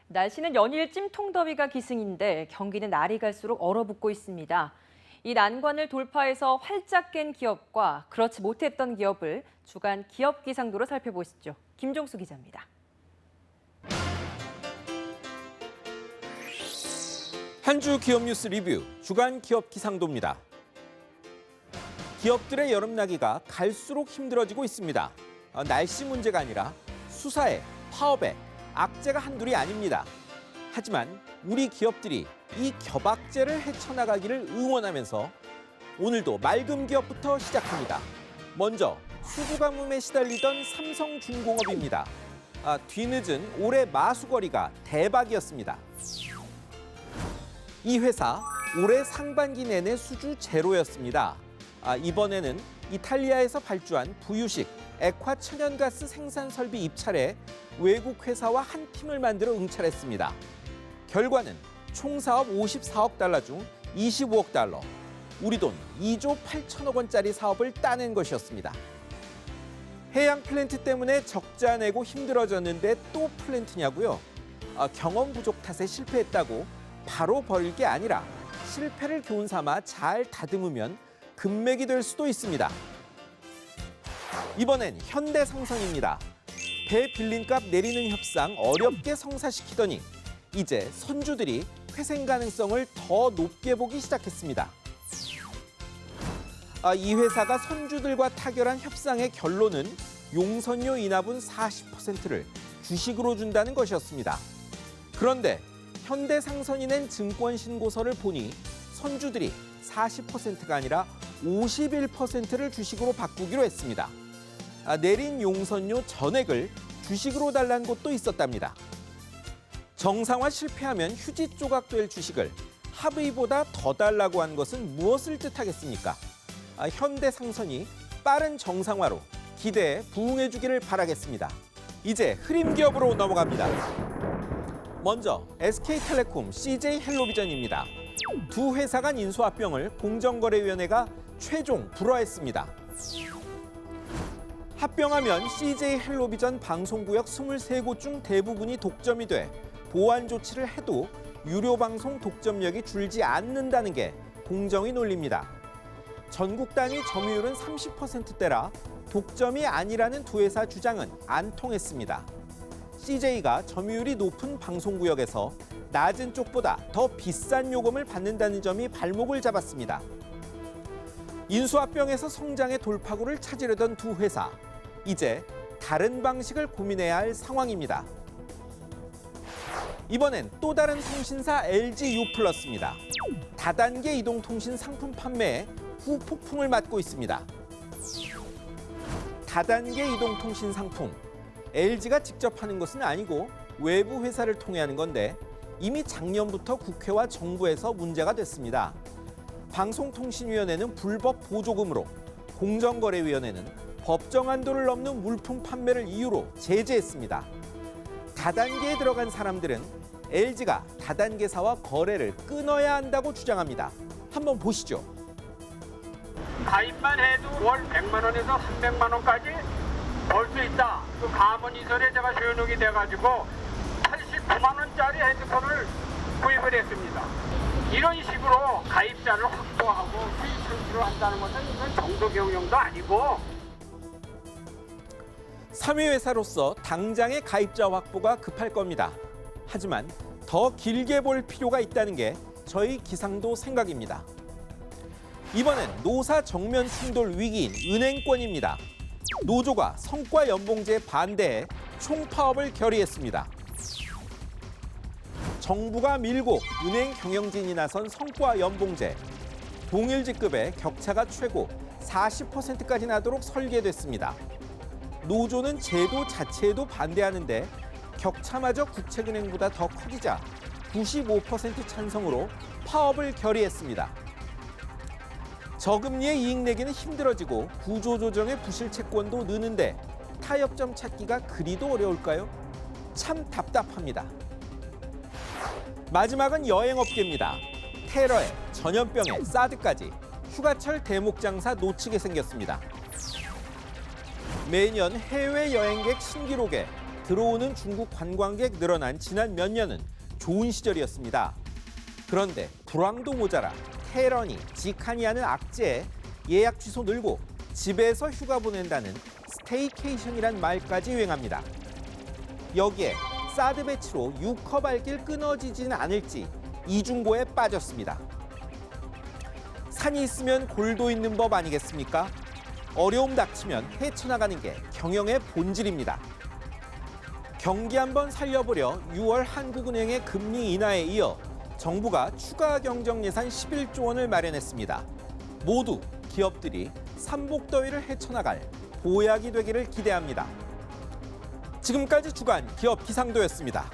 날씨는 연일 찜통더위가 기승인데 경기는 날이 갈수록 얼어붙고 있습니다. 이 난관을 돌파해서 활짝 깬 기업과 그렇지 못했던 기업을 주간 기업 기상도로 살펴보시죠. 김종수 기자입니다. 한 주 기업 뉴스 리뷰 주간 기업 기상도입니다. 기업들의 여름나기가 갈수록 힘들어지고 있습니다. 날씨 문제가 아니라 수사에, 파업에 악재가 한둘이 아닙니다. 하지만 우리 기업들이 이 겨박재를 헤쳐나가기를 응원하면서 오늘도 맑은 기업부터 시작합니다. 먼저 수주 가뭄에 시달리던 삼성중공업입니다. 뒤늦은 올해 마수거리가 대박이었습니다. 이 회사 올해 상반기 내내 수주 제로였습니다. 이번에는 이탈리아에서 발주한 부유식, 액화 천연가스 생산 설비 입찰에 외국 회사와 한 팀을 만들어 응찰했습니다. 결과는 총 사업 54억 달러 중 25억 달러, 우리 돈 2조 8천억 원짜리 사업을 따낸 것이었습니다. 해양 플랜트 때문에 적자 내고 힘들어졌는데 또 플랜트냐고요? 경험 부족 탓에 실패했다고 바로 버릴 게 아니라 실패를 교훈 삼아 잘 다듬으면 금맥이 될 수도 있습니다. 이번엔 현대상선입니다. 배 빌린값 내리는 협상 어렵게 성사시키더니 이제 선주들이 회생 가능성을 더 높게 보기 시작했습니다. 이 회사가 선주들과 타결한 협상의 결론은 용선료 인하분 40%를 주식으로 준다는 것이었습니다. 그런데 현대상선이 낸 증권신고서를 보니 선주들이 40%가 아니라 51%를 주식으로 바꾸기로 했습니다. 내린 용선료 전액을 주식으로 달라는 곳도 있었답니다. 정상화 실패하면 휴지 조각 될 주식을 합의보다 더 달라고 한 것은 무엇을 뜻하겠습니까? 현대상선이 빠른 정상화로 기대에 부응해 주기를 바라겠습니다. 이제 흐림 기업으로 넘어갑니다. 먼저 SK텔레콤, CJ헬로비전입니다. 두 회사 간 인수합병을 공정거래위원회가 최종 불허했습니다. 합병하면 CJ헬로비전 방송구역 23곳 중 대부분이 독점이 돼 보완 조치를 해도 유료 방송 독점력이 줄지 않는다는 게 공정위 논리입니다. 전국 단위 점유율은 30%대라 독점이 아니라는 두 회사 주장은 안 통했습니다. CJ가 점유율이 높은 방송구역에서 낮은 쪽보다 더 비싼 요금을 받는다는 점이 발목을 잡았습니다. 인수합병에서 성장의 돌파구를 찾으려던 두 회사, 이제 다른 방식을 고민해야 할 상황입니다. 이번엔 또 다른 통신사 LG유플러스입니다. 다단계 이동통신 상품 판매에 후폭풍을 맞고 있습니다. 다단계 이동통신 상품, LG가 직접 하는 것은 아니고 외부 회사를 통해 하는 건데 이미 작년부터 국회와 정부에서 문제가 됐습니다. 방송통신위원회는 불법 보조금으로, 공정거래위원회는 법정 한도를 넘는 물품 판매를 이유로 제재했습니다. 다단계에 들어간 사람들은 LG가 다단계사와 거래를 끊어야 한다고 주장합니다. 한번 보시죠. 가입만 해도 월 100만 원에서 300만 원까지 벌 수 있다. 그 가문이설에 제가 조연욱이 돼가지고 89만 원짜리 핸드폰을 구입을 했습니다. 이런 식으로 가입자를 확보하고 수익 창출을 한다는 것은 이건 정도 경영도 아니고. 3위 회사로서 당장의 가입자 확보가 급할 겁니다. 하지만 더 길게 볼 필요가 있다는 게 저희 기상도 생각입니다. 이번엔 노사 정면 충돌 위기인 은행권입니다. 노조가 성과 연봉제에 반대해 총파업을 결의했습니다. 정부가 밀고 은행 경영진이 나선 성과 연봉제, 동일 직급의 격차가 최고 40%까지 나도록 설계됐습니다. 노조는 제도 자체에도 반대하는데 격차마저 국책은행보다 더 커지자 95% 찬성으로 파업을 결의했습니다. 저금리의 이익 내기는 힘들어지고 구조조정의 부실 채권도 느는데 타협점 찾기가 그리도 어려울까요? 참 답답합니다. 마지막은 여행업계입니다. 테러에 전염병에 사드까지 휴가철 대목 장사 놓치게 생겼습니다. 매년 해외 여행객 신기록에 들어오는 중국 관광객 늘어난 지난 몇 년은 좋은 시절이었습니다. 그런데 불황도 모자라 테러니, 직하니 하는 악재에 예약 취소 늘고 집에서 휴가 보낸다는 스테이케이션이란 말까지 유행합니다. 여기에 사드 배치로 유커 발길 끊어지지는 않을지 이중고에 빠졌습니다. 산이 있으면 골도 있는 법 아니겠습니까? 어려움 닥치면 헤쳐나가는 게 경영의 본질입니다. 경기 한번 살려보려 6월 한국은행의 금리 인하에 이어 정부가 추가 경정 예산 11조 원을 마련했습니다. 모두 기업들이 삼복더위를 헤쳐나갈 보약이 되기를 기대합니다. 지금까지 주간 기업 기상도였습니다.